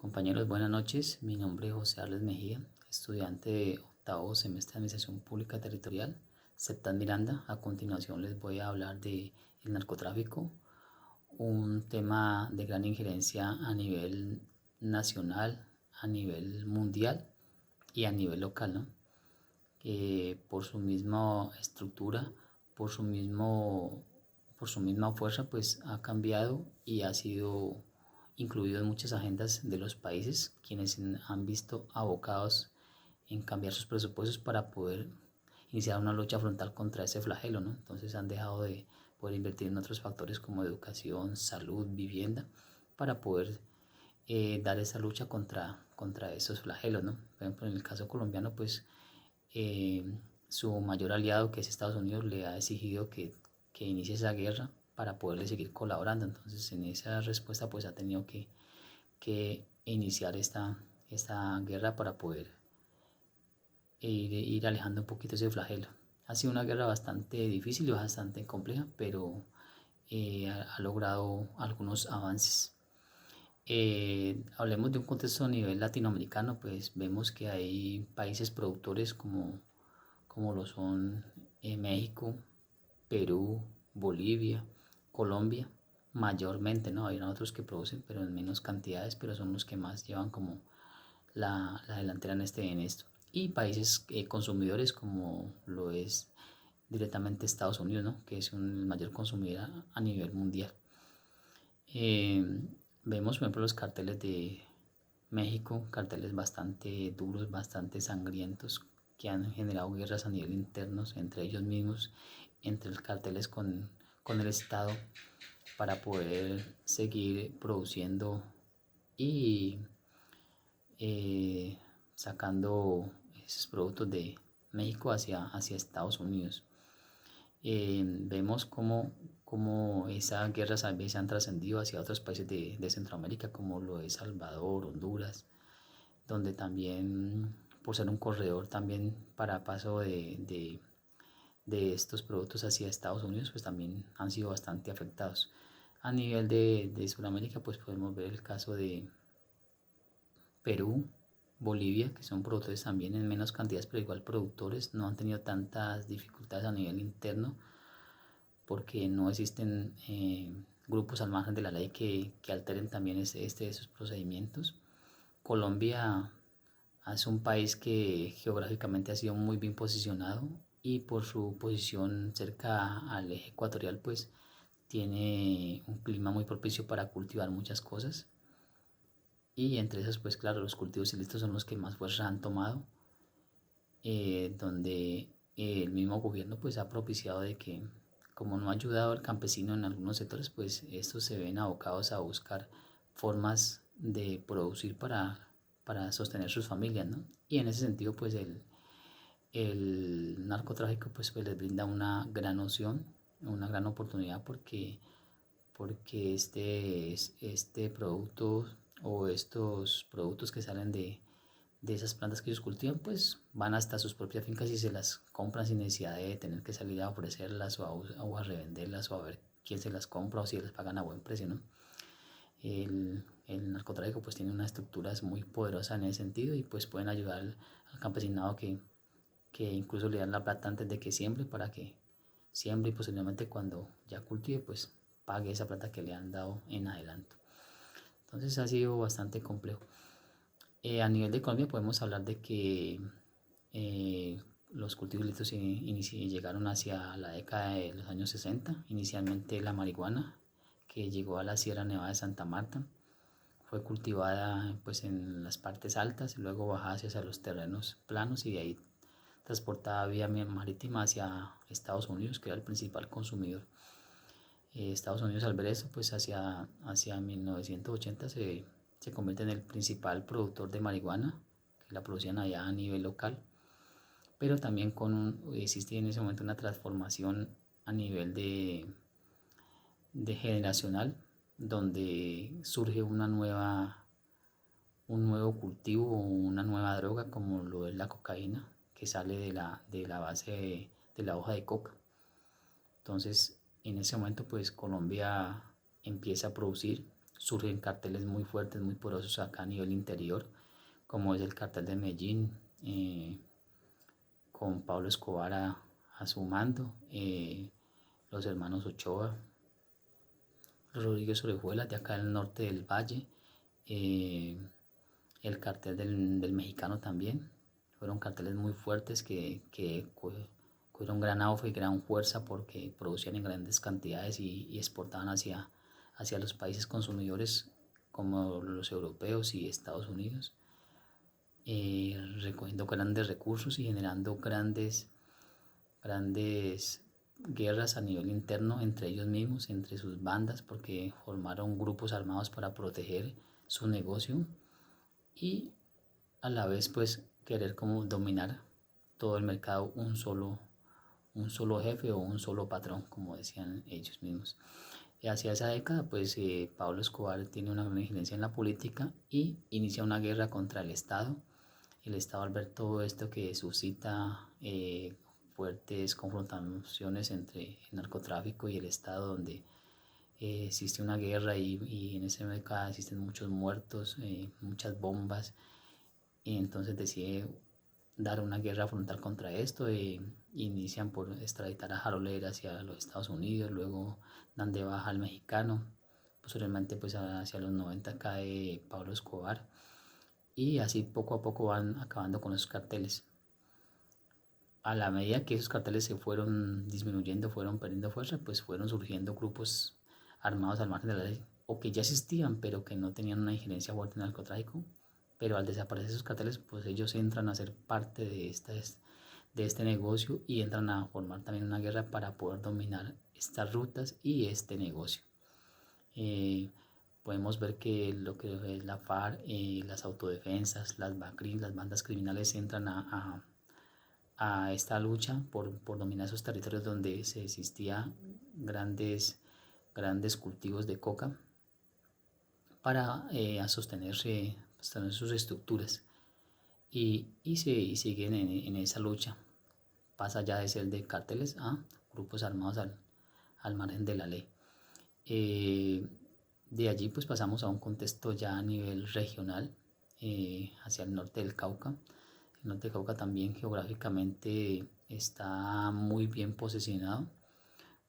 Compañeros, buenas noches. Mi nombre es José Arles Mejía, estudiante de octavo semestre de Administración Pública Territorial, CEPTAD Miranda. A continuación les voy a hablar de el narcotráfico, un tema de gran injerencia a nivel nacional, a nivel mundial y a nivel local, ¿no? Que por su misma estructura, por su mismo, por su misma fuerza, pues ha cambiado y ha sido incluido en muchas agendas de los países, quienes han visto abocados en cambiar sus presupuestos para poder iniciar una lucha frontal contra ese flagelo, ¿no? Entonces han dejado de poder invertir en otros factores como educación, salud, vivienda, para poder dar esa lucha contra esos flagelos, ¿no? Por ejemplo, en el caso colombiano, pues eh, su mayor aliado, que es Estados Unidos, le ha exigido que inicie esa guerra para poderle seguir colaborando. Entonces, en esa respuesta, pues ha tenido que iniciar esta guerra para poder ir alejando un poquito ese flagelo. Ha sido una guerra bastante difícil y bastante compleja, pero ha logrado algunos avances. Hablemos de un contexto a nivel latinoamericano, pues vemos que hay países productores como lo son México, Perú, Bolivia, Colombia, mayormente, ¿no? Hay otros que producen, pero en menos cantidades, pero son los que más llevan como la delantera en esto. Y países consumidores como lo es directamente Estados Unidos, ¿no? Que es el mayor consumidor a nivel mundial. Eh, Vemos, por ejemplo, los carteles de México, carteles bastante duros, bastante sangrientos, que han generado guerras a nivel internos entre ellos mismos, entre los carteles con el Estado, para poder seguir produciendo y eh, sacando esos productos de México hacia Estados Unidos. Vemos cómo esas guerras a veces han trascendido hacia otros países de Centroamérica, como lo es Salvador, Honduras, donde también, por ser un corredor también para paso de estos productos hacia Estados Unidos, pues también han sido bastante afectados. A nivel de Sudamérica, pues podemos ver el caso de Perú, Bolivia, que son productores también en menos cantidades, pero igual productores, no han tenido tantas dificultades a nivel interno porque no existen grupos al margen de la ley que alteren también esos procedimientos. Colombia es un país que geográficamente ha sido muy bien posicionado y por su posición cerca al eje ecuatorial, pues tiene un clima muy propicio para cultivar muchas cosas. Y entre esas, pues claro, los cultivos ilícitos son los que más fuerza han tomado, donde el mismo gobierno pues ha propiciado de que, como no ha ayudado al campesino en algunos sectores, pues estos se ven abocados a buscar formas de producir para sostener sus familias, ¿no? Y en ese sentido, pues el narcotráfico pues les brinda una gran opción, una gran oportunidad porque este producto o estos productos que salen de esas plantas que ellos cultivan, pues van hasta sus propias fincas y se las compran sin necesidad de tener que salir a ofrecerlas o a revenderlas o a ver quién se las compra o si les pagan a buen precio, ¿no? El narcotráfico pues tiene unas estructuras muy poderosas en ese sentido y pues pueden ayudar al campesinado que incluso le dan la plata antes de que siembre para que siembre y posiblemente cuando ya cultive pues pague esa plata que le han dado en adelanto. Entonces ha sido bastante complejo. A nivel de Colombia podemos hablar de que los cultivos ilícitos llegaron hacia la década de los años 60, inicialmente la marihuana, que llegó a la Sierra Nevada de Santa Marta, fue cultivada pues en las partes altas y luego bajada hacia los terrenos planos y de ahí transportada vía marítima hacia Estados Unidos, que era el principal consumidor. Estados Unidos al ver eso, pues hacia 1980 se convierte en el principal productor de marihuana, que la producían allá a nivel local, pero también existe en ese momento una transformación a nivel de generacional, donde surge un nuevo cultivo o una nueva droga como lo es la cocaína, que sale de la base de la hoja de coca. Entonces, en ese momento, pues Colombia empieza a producir surgen carteles muy fuertes, muy poderosos acá a nivel interior, como es el cartel de Medellín, con Pablo Escobar a su mando, los hermanos Ochoa, Rodríguez Orejuela de acá del norte del Valle, eh, el cartel del Mexicano también. Fueron carteles muy fuertes que tuvieron gran auge y gran fuerza porque producían en grandes cantidades y exportaban hacia los países consumidores como los europeos y Estados Unidos, recogiendo grandes recursos y generando grandes guerras a nivel interno entre ellos mismos, entre sus bandas, porque formaron grupos armados para proteger su negocio y a la vez pues querer como dominar todo el mercado un solo jefe o un solo patrón, como decían ellos mismos. Y hacia esa década, pues Pablo Escobar tiene una gran injerencia en la política y inicia una guerra contra el Estado. El Estado, al ver todo esto que suscita fuertes confrontaciones entre el narcotráfico y el Estado, donde existe una guerra y en esa década existen muchos muertos, muchas bombas, y entonces decide dar una guerra frontal contra esto. Inician por extraditar a Harold hacia los Estados Unidos, luego dan de baja al mexicano, posteriormente pues hacia los 90 cae Pablo Escobar y así poco a poco van acabando con esos carteles. A la medida que esos carteles se fueron disminuyendo, fueron perdiendo fuerza, pues fueron surgiendo grupos armados al margen de la ley o que ya existían pero que no tenían una injerencia fuerte en el narcotráfico, pero al desaparecer esos carteles pues ellos entran a ser parte de este negocio y entran a formar también una guerra para poder dominar estas rutas y este negocio. Podemos ver que lo que es la FARC, las autodefensas, las BACRIM, las bandas criminales entran a esta lucha por dominar esos territorios donde se existían grandes cultivos de coca para sostener sus estructuras y siguen en esa lucha. Pasa ya de ser de cárteles a grupos armados al margen de la ley. De allí pues pasamos a un contexto ya a nivel regional, hacia el norte del Cauca. El norte del Cauca también geográficamente está muy bien posicionado.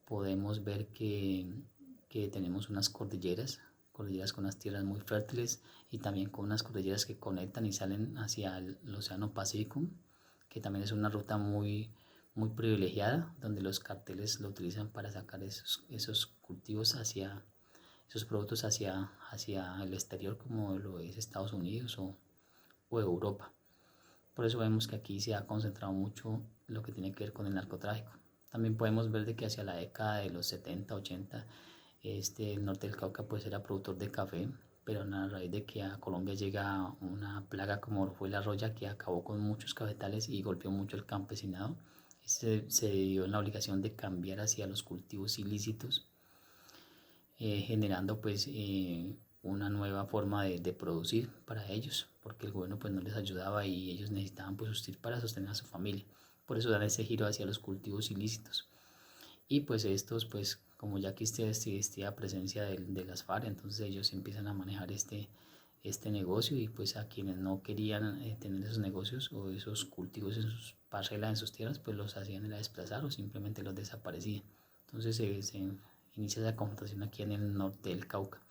Podemos ver que tenemos unas cordilleras con unas tierras muy fértiles y también con unas cordilleras que conectan y salen hacia el Océano Pacífico, que también es una ruta muy privilegiada, donde los carteles lo utilizan para sacar esos cultivos esos productos hacia el exterior, como lo es Estados Unidos o Europa. Por eso vemos que aquí se ha concentrado mucho lo que tiene que ver con el narcotráfico. También podemos ver de que hacia la década de los 70, 80, el norte del Cauca pues era productor de café, pero a raíz de que a Colombia llega una plaga como fue la roya que acabó con muchos cafetales y golpeó mucho el campesinado, se dio en la obligación de cambiar hacia los cultivos ilícitos, generando pues una nueva forma de producir para ellos, porque el gobierno pues no les ayudaba y ellos necesitaban pues subsistir para sostener a su familia. Por eso dan ese giro hacia los cultivos ilícitos. Y pues estos pues como ya que existía presencia de las FARC, entonces ellos empiezan a manejar este negocio y pues a quienes no querían tener esos negocios o esos cultivos en sus parcelas, en sus tierras, pues los hacían desplazar o simplemente los desaparecían. Entonces se inicia esa confrontación aquí en el norte del Cauca.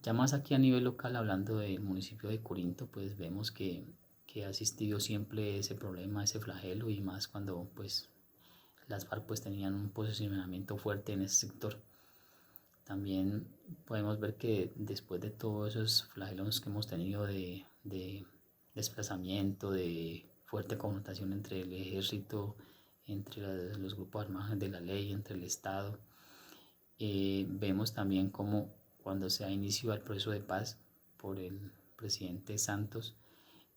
Ya más aquí a nivel local, hablando del municipio de Corinto, pues vemos que ha existido siempre ese problema, ese flagelo y más cuando pues las FARC pues tenían un posicionamiento fuerte en ese sector. También podemos ver que después de todos esos flagelos que hemos tenido de desplazamiento, de fuerte confrontación entre el ejército, entre los grupos armados de la ley, entre el Estado, vemos también como cuando se ha iniciado el proceso de paz por el presidente Santos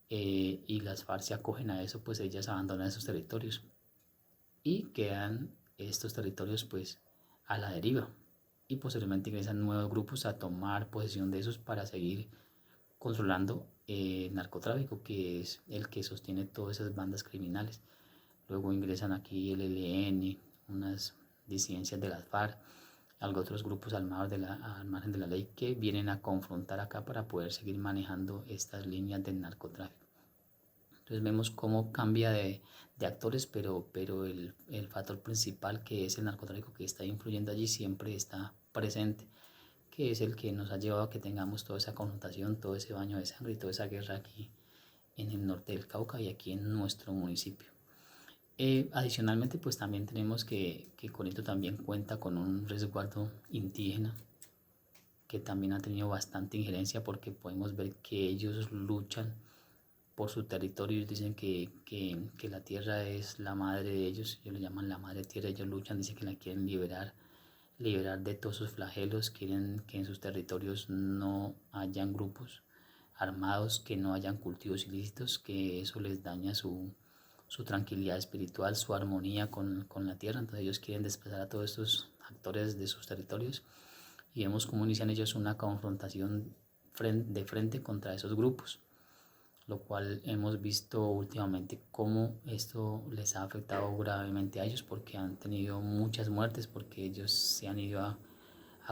y las FARC se acogen a eso, pues ellas abandonan esos territorios y quedan estos territorios pues a la deriva y posteriormente ingresan nuevos grupos a tomar posesión de esos para seguir controlando el narcotráfico, que es el que sostiene todas esas bandas criminales. Luego ingresan aquí el ELN, unas disidencias de las FARC, algo otros grupos armados al margen de la ley que vienen a confrontar acá para poder seguir manejando estas líneas del narcotráfico. Entonces vemos cómo cambia de actores, pero el factor principal, que es el narcotráfico, que está influyendo allí, siempre está presente, que es el que nos ha llevado a que tengamos toda esa confrontación, todo ese baño de sangre y toda esa guerra aquí en el norte del Cauca y aquí en nuestro municipio. Adicionalmente, pues también tenemos que Corinto también cuenta con un resguardo indígena que también ha tenido bastante injerencia, porque podemos ver que ellos luchan por su territorio. Ellos dicen que la tierra es la madre de ellos, ellos le llaman la madre tierra. Ellos luchan, dicen que la quieren liberar de todos sus flagelos, quieren que en sus territorios no hayan grupos armados, que no hayan cultivos ilícitos, que eso les daña su tranquilidad espiritual, su armonía con la tierra. Entonces ellos quieren desplazar a todos estos actores de sus territorios, y vemos cómo inician ellos una confrontación de frente contra esos grupos, lo cual hemos visto últimamente cómo esto les ha afectado gravemente a ellos, porque han tenido muchas muertes, porque ellos se han ido a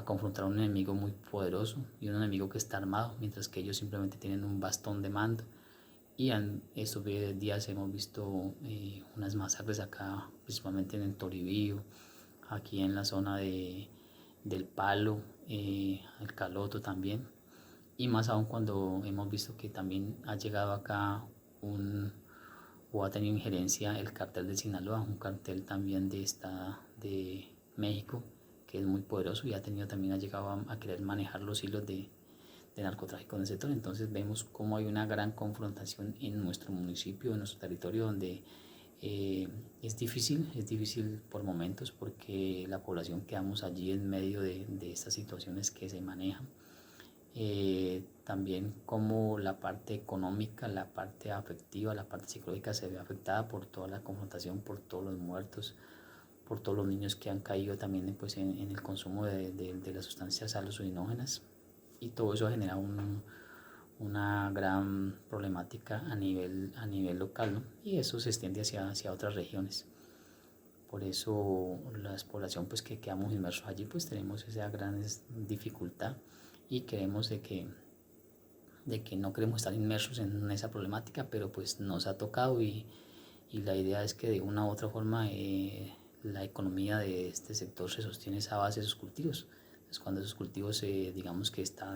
confrontar a un enemigo muy poderoso y un enemigo que está armado, mientras que ellos simplemente tienen un bastón de mando. Y en estos días hemos visto unas masacres acá, principalmente en Toribío, aquí en la zona del Palo, el Caloto también. Y más aún cuando hemos visto que también ha llegado acá o ha tenido injerencia el cartel de Sinaloa, un cartel también de México, que es muy poderoso y ha llegado a querer manejar los hilos de narcotráfico en el sector. Entonces vemos cómo hay una gran confrontación en nuestro municipio, en nuestro territorio, donde es difícil por momentos, porque la población quedamos allí en medio de estas situaciones que se manejan. También como la parte económica, la parte afectiva, la parte psicológica se ve afectada por toda la confrontación, por todos los muertos, por todos los niños que han caído también pues, en el consumo de las sustancias alucinógenas, y todo eso genera una gran problemática a nivel local, ¿no? Y eso se extiende hacia otras regiones. Por eso la población pues, que quedamos inmersos allí, pues tenemos esa gran dificultad, y creemos de que no queremos estar inmersos en esa problemática, pero pues nos ha tocado, y la idea es que de una u otra forma la economía de este sector se sostiene a base de esos cultivos. Entonces cuando esos cultivos digamos que está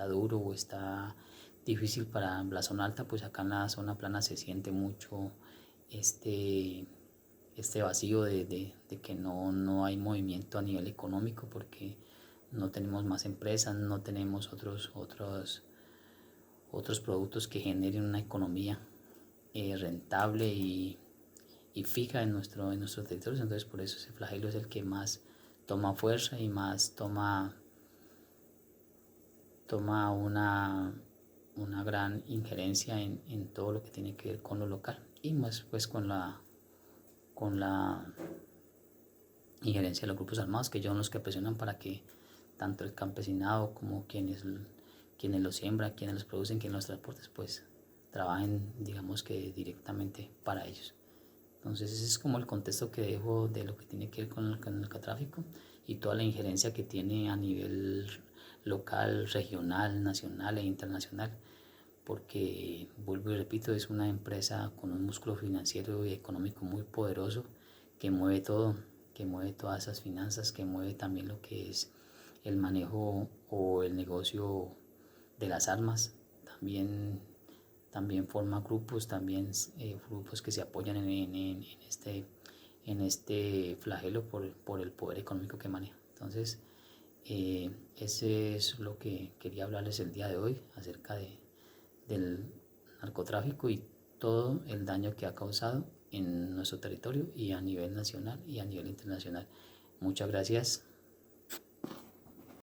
duro o está difícil para la zona alta, pues acá en la zona plana se siente mucho este, este vacío de que no hay movimiento a nivel económico, porque no tenemos más empresas, no tenemos otros productos que generen una economía rentable y fija en nuestros territorios. Entonces por eso ese flagelo es el que más toma fuerza y más toma una gran injerencia en todo lo que tiene que ver con lo local, y más pues con la injerencia de los grupos armados, que son los que presionan para que tanto el campesinado como quienes lo siembran, quienes los producen, quienes los transportan, pues trabajen, digamos que directamente para ellos. Entonces ese es como el contexto que dejo de lo que tiene que ver con el narcotráfico y toda la injerencia que tiene a nivel local, regional, nacional e internacional, porque vuelvo y repito, es una empresa con un músculo financiero y económico muy poderoso, que mueve todo, que mueve todas esas finanzas, que mueve también lo que es el manejo o el negocio de las armas. También forma grupos, grupos que se apoyan en este flagelo por el poder económico que maneja. Entonces ese es lo que quería hablarles el día de hoy acerca del narcotráfico y todo el daño que ha causado en nuestro territorio y a nivel nacional y a nivel internacional. Muchas gracias.